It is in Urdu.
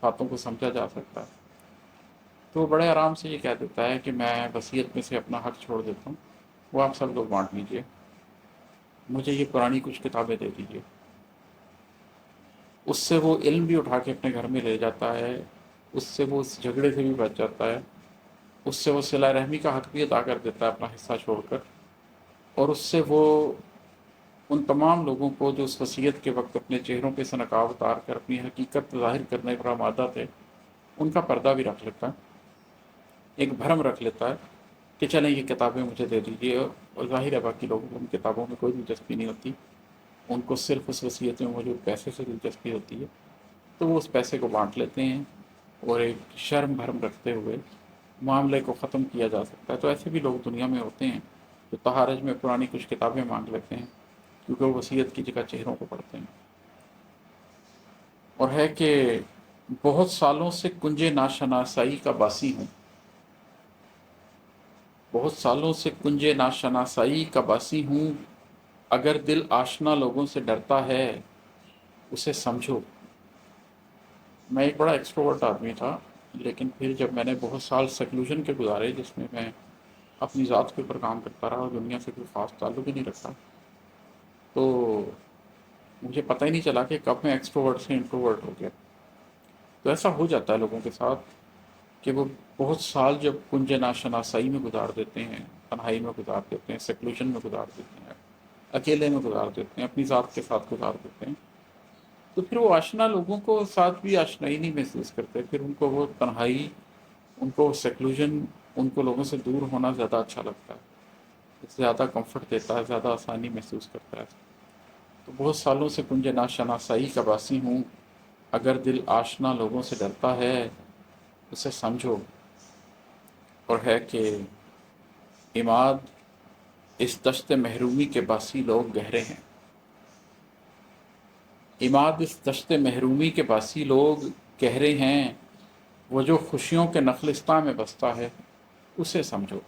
باتوں کو سمجھا جا سکتا ہے، تو وہ بڑے آرام سے یہ کہہ دیتا ہے کہ میں وصیت میں سے اپنا حق چھوڑ دیتا ہوں، وہ آپ سب لوگ بانٹ لیجئے، مجھے یہ پرانی کچھ کتابیں دے دیجئے۔ اس سے وہ علم بھی اٹھا کے اپنے گھر میں لے جاتا ہے، اس سے وہ اس جھگڑے سے بھی بچ جاتا ہے، اس سے وہ صلہ رحمی کا حق بھی ادا کر دیتا ہے اپنا حصہ چھوڑ کر، اور اس سے وہ ان تمام لوگوں کو جو اس وصیت کے وقت اپنے چہروں پہ سے نقاب اتار کر اپنی حقیقت ظاہر کرنے پر آمادہ تھے، ان کا پردہ بھی رکھ لیتا ہے، ایک بھرم رکھ لیتا ہے کہ چلیں یہ کتابیں مجھے دے دیجیے، اور ظاہر ہے باقی لوگوں کو ان کتابوں میں کوئی دلچسپی نہیں ہوتی، ان کو صرف اس وصیت میں موجود پیسے سے دلچسپی ہوتی ہے، تو وہ اس پیسے کو بانٹ لیتے ہیں، اور ایک شرم بھرم رکھتے ہوئے معاملے کو ختم کیا جا سکتا ہے۔ تو ایسے بھی لوگ دنیا میں ہوتے ہیں جو تحارج میں پرانی کچھ کتابیں مانگ لیتے ہیں، کیونکہ وہ وصیت کی جگہ چہروں کو پڑھتے ہیں۔ اور ہے کہ بہت سالوں سے کنج ناشناسائی کا باسی ہوں، بہت سالوں سے کنج ناشناسائی کا باسی ہوں، اگر دل آشنا لوگوں سے ڈرتا ہے اسے سمجھو۔ میں ایک بڑا ایکسٹروورٹ آدمی تھا، لیکن پھر جب میں نے بہت سال سیکلوژن کے گزارے جس میں میں اپنی ذات کے اوپر کام کرتا رہا اور دنیا سے کوئی خاص تعلق ہی نہیں رکھتا، تو مجھے پتہ ہی نہیں چلا کہ کب میں ایکسٹروورٹ سے انٹروورٹ ہو گیا۔ تو ایسا ہو جاتا ہے لوگوں کے ساتھ کہ وہ بہت سال جب کنج ناشناسائی میں گزار دیتے ہیں، تنہائی میں گزار دیتے ہیں، سیکلوژن میں گزار دیتے ہیں، اکیلے میں گزار دیتے ہیں، اپنی ذات کے ساتھ گزار دیتے ہیں، تو پھر وہ آشنا لوگوں کو ساتھ بھی آشنائی نہیں محسوس کرتے، پھر ان کو وہ تنہائی، ان کو سیکلوژن، ان کو لوگوں سے دور ہونا زیادہ اچھا لگتا ہے، زیادہ کمفرٹ دیتا ہے، زیادہ آسانی محسوس کرتا ہے۔ تو بہت سالوں سے کنج ناشناسائی کا باسی ہوں، اگر دل آشنا لوگوں سے ڈرتا ہے اسے سمجھو۔ اور ہے کہ عماد اس دشت محرومی کے باسی لوگ گہرے ہیں، عماد اس دشت محرومی کے باسی لوگ گہرے ہیں، وہ جو خوشیوں کے نخلستاں میں بستا ہے اسے سمجھو۔